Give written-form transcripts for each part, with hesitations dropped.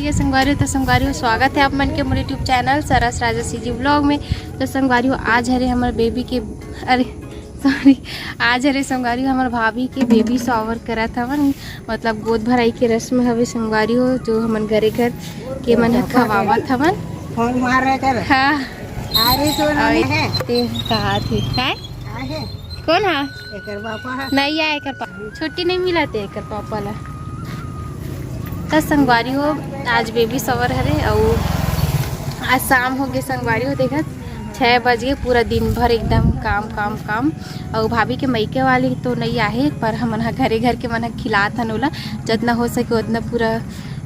है संगवारियों। तो संगवारियों स्वागत है आप मन के मोर यूट्यूब चैनल सरस राजसी जी ब्लॉग में। तो संगवारियों आज हरे हमारे बेबी के आज हरे संगवारियों हमारे भाभी के बेबी शॉवर करा था मतलब गोद भराई के रस्म हवे संगवारियों जो हमन घरे घर के मन खवावा था हाँ कहा थे कौन हाँ नहीं आया कर छुट्टी नहीं मिला थे कर पापा ला। तो संगवारी हो आज बेबी शॉवर हरे और आज शाम हो गए संगवारी हो देखा 6 बज गए। पूरा दिन भर एकदम काम काम काम और भाभी के मैके वाली तो नहीं आहे पर हम घरे घर के मन खिलात हन ओला जितना हो सके उतना पूरा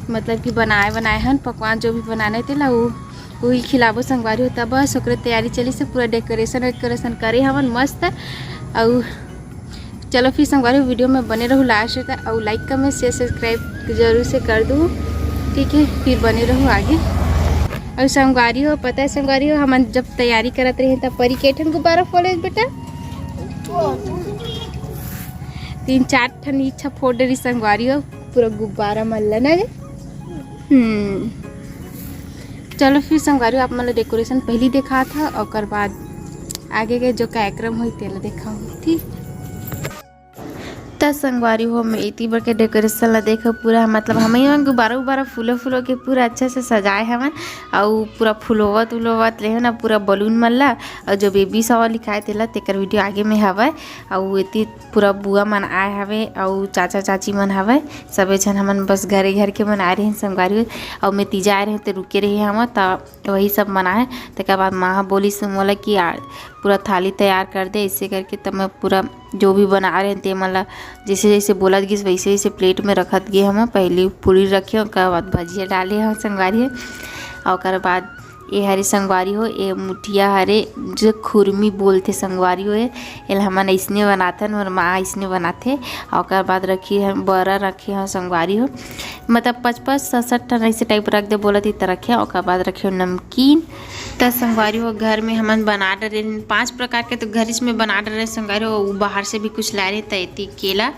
मतलब कि बनाए हन पकवान जो भी बनाने थे ला वही खिलाबो संगवारी हो। तब बस ओकरे तैयारी चली से पूरा डेकोरेशन करे हमन मस्त। और चलो फिर संगवारी वीडियो में बने रहूँ लास्ट तक और लाइक कमेंट शेयर सब्सक्राइब जरूर से कर दूँ ठीक है। फिर बने रहूँ आगे। और संगवारी हो पता है संगवारी हो हम जब तैयारी करत रहे तब परी के ठन गुब्बारा फोड़े बेटा 3-4 ठन इच्छा फोड़ रही संगवारी हो पूरा गुब्बारा मल्ला ना रे। चलो फिर संगवारी आप मतलब डेकोरेशन पहले देखा था और बाद आगे के जो कार्यक्रम हुई तेल देखा ठीक। तो संगवारी हो मैं इतनी बार के डेकोरेशन ला देखो पूरा मतलब हमें गुब्बारा फूलों के पूरा अच्छे से सजाए हवन और पूरा फुलवत ले ना पूरा बलून मल्ला और जो बेबी शॉवर लिखाए थे तेकर वीडियो आगे में हवे और इतनी पूरा बुआ मन आए हवे और चाचा चाची मन हवे सबे जन हमन बस घरे घर के मन आए रहे संगवारी और मैं तीजा आए रहे तो रुके रहे हम तो वही सब मनाए। तक बाद माँ बोली से बोला कि पूरा थाली तैयार कर दे इससे करके तब मैं पूरा जो भी बना रहे थे मतलब जैसे जैसे बोलत गई वैसे वैसे प्लेट में रखत गए हम पहले पूरी रखे उसके बाद भजिया डाले हम संगवारी और बाद ये हरे संगवारी हो ये मुठिया हरे जो खुरमी बोलते संगवारी हो ये हमन इसने बनाते और माँ इसने बनाते और बाद रखी है बड़ा रखे हैं संगवारी हो मतलब 55-67 टन ऐसे टाइप रख दे बोलत इतना रखे और बाद रखे हो नमकीन। तो संगवारी हो घर में हमन बना रहे 5 प्रकार के तो घर इसमें बना रहे संगवारी हो बाहर से भी कुछ ला रहे तैती केला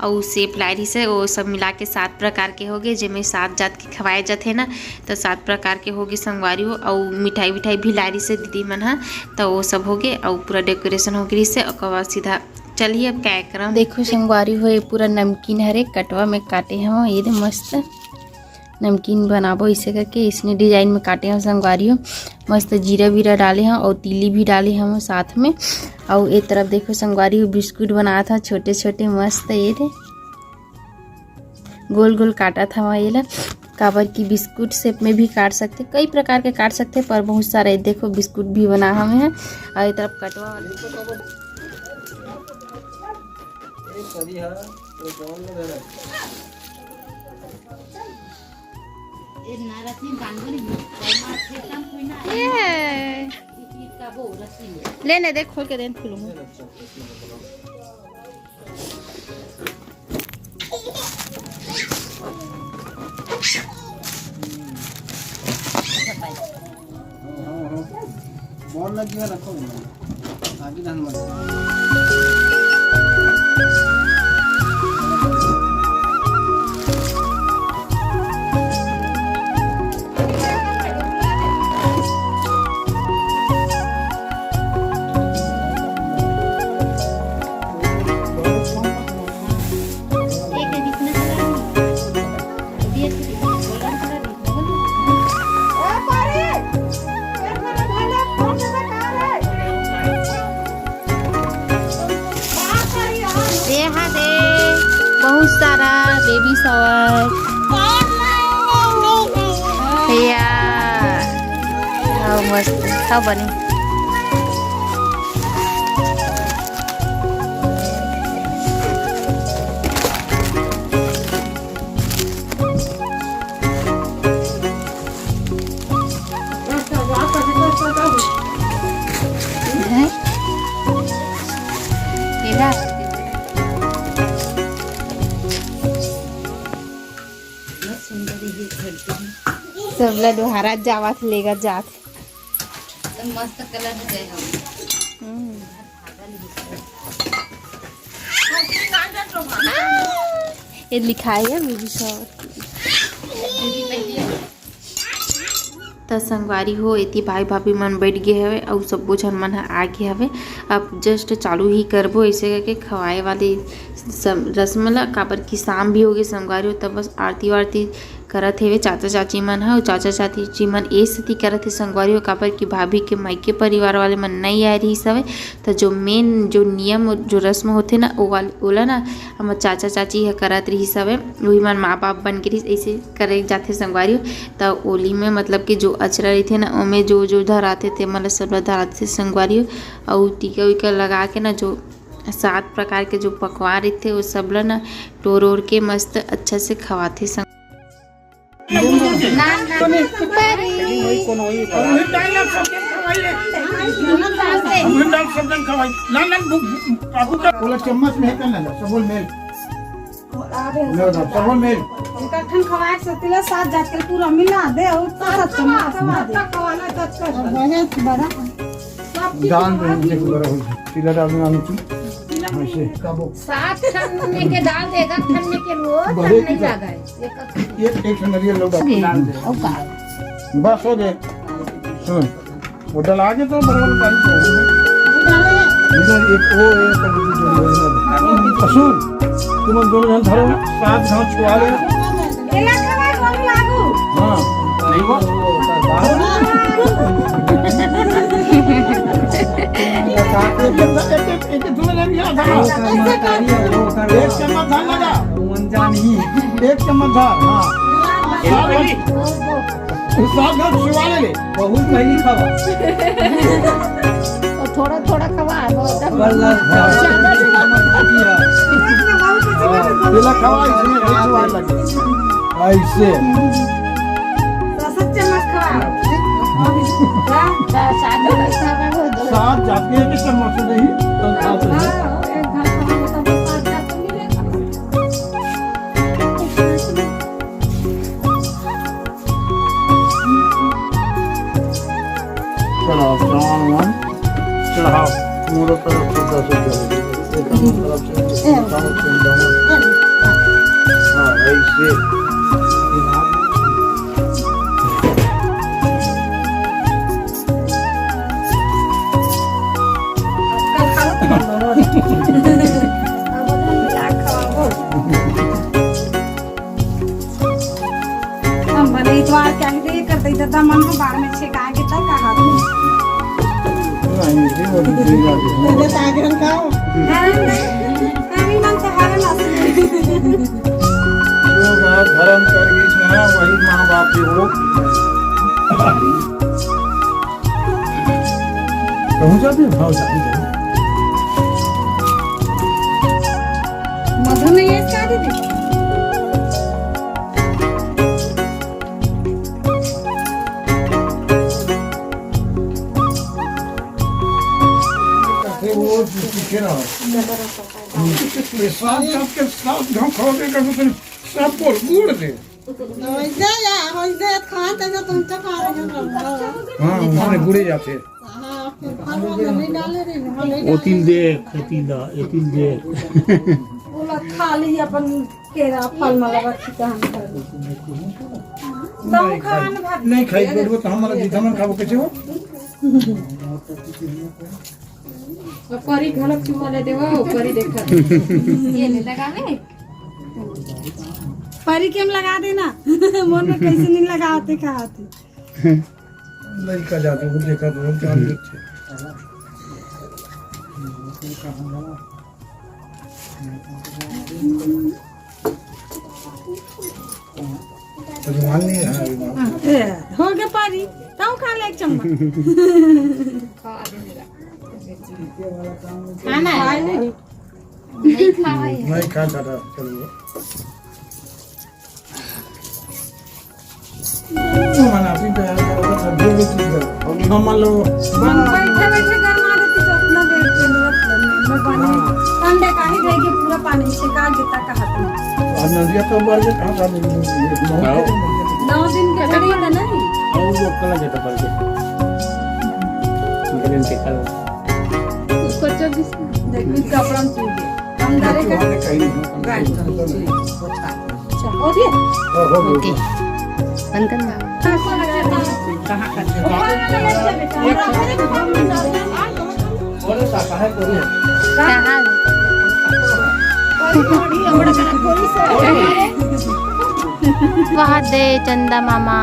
और सेब ला रही से वो सब मिला के 7 प्रकार के हो गए जिसमें 7 जात के खवाए जाते ना तो 7 प्रकार के हो गए संगवारी हो और मिठाई भी ला रही से दीदी मन हा तो वो सब हो गए और पूरा डेकोरेशन हो गई से और बाद सीधा चलिए अब कार्यक्रम देखो संगवारी हो ये पूरा नमकीन हरे कटवा में काटे हम ये मस्त नमकीन बनाबो इसे करके इसने डिजाइन में काटे हैं संगवारी हो मस्त जीरा वीरा डाले हैं और तीली भी डाले हम साथ में। और एक तरफ देखो संगवारी बिस्कुट बनाया था छोटे छोटे मस्त ये थे गोल गोल काटा था ये ला काबर की बिस्कुट शेप में भी काट सकते कई प्रकार के काट सकते पर बहुत सारे देखो बिस्कुट भी बना हमें है। और एक तरफ कटवा लेने देख खोल के दें खुलूंगा बॉल लगी है रखो आगे धान मत बहुत सारा बेबी शॉवर मस्त सब बने सब लड्डू हरा जावत लेगा जात मस्त कलर ये लिखा है बेबी शॉवर। त संगवारी हो एती भाई भाभी मन बैठ गए हवे और सब्बो झन मन ह आ गए हवे। अब जस्ट चालू ही करबो ऐसे करके खवाए वाली रस्म ला, काबर की शाम भी हो गए संगवारी हो, तब बस आरती वारती करत हेवे चाचा चाची मन ह। चाचा चाची मन ए सेती करत हे संगवारी हो, काबर की भाभी के मायके परिवार वाले मन नहीं आए रही हवे। तो जो मेन जो नियम जो रस्म होथे ना ओला ना हम चाचा चाची ह करत रही हवे, वही मन माँ बाप बन के रही ऐसे करे जाथे संगवारी हो। तो ओली में मतलब कि जो अचरा रही ना ओमे जो जो धराते थे मतलब सब धराते थे संगवारी हो, और टीका विका लगा के ना जो 7 प्रकार के जो पकवान रहते वो सब ला ना टोर ओर के मस्त अच्छा से खवाते संग। चम्मच में सबोल मेल सबोल मेल इकट्ठन खवाए सतिला साथ जाके पूरा मिला दे और सारा चम्मच खवाना तो अच्छा बहुत बड़ा दान दे देखो बड़ा हो तिला डालने वाली थी ऐसे काबो 7 खन्ने के डाल देगा, खन्ने के रोज नहीं ज्यादा है एक नरियल लोग डाल दे बस हो गए। सुन वो डला के तो बराबर डाली इधर एक वो सुन तुम दोनों जन धरो 7 घाव छुआ ले एला खवाए बोल लागू। हां नहीं वो एक धुले ले लिया था एक चम्मच धान लगा नहीं एक चम्मच धान। हां साथ घाव छुआ ले बहुत पहली खावा और थोड़ा थोड़ा खवा पहला खावा इसमें छुआ लगे ऐसे 10 चम्मच खवा 7 जाके के चम्मच नहीं तो 7 चलो वन चढ़ाओ मोरो तरफ से 10 हाँ ऐसे हम बने इतवार क्या ही करते दादा मन को बाहर में छिका के तक कहा वो तागरन खाओ अभी मन तो हारे ना जो धर्म कर गई वही माँ बाप के हो कहूँ जाते भाव जाती मधु में ये क्या दीदी वो पीछे ना साथ घाव खाओगे कर तो सब बोल गुड़ दे होइदे या होइदे खाते तो तुम तो खा रहे हो। हाँ वहाँ गुड़े जाते हां फल नहीं डाले रे ओतिल दे एतिल दे बोला खा ली अपन केरा फल में लगा के हम तुम खान भात नहीं खाई पड़ो तो हमारा जीता मन खाओ कैसे हो करी घलक चुमा ले देवा करी देखा ये ले लगावे परी केम लगा देना मन में कैसे नहीं लगाते खाते लड़का जाते वो देखा तो जान देते नहीं है हो गया पारी ताऊ खा ले एक चम्मच खाना है नहीं खाए नहीं खा था चलो मना भी तो यार सब जो भी चीज है हम मान लो बैठे बैठे गरमा देती तो अपना देर के मैं पानी ठंडे का ही रहेगी पूरा पानी से का देता कहा तुम आज नदिया तो बार के कहां था 9 दिन के करी था नहीं और वो कला जाता पर के दिन के कल उसको 24 देखी कपड़ा में चुभ गया हम डरे का कहीं नहीं अच्छा हो गया हो गया बंद करना कहाँ वहाँ दे चंदा मामा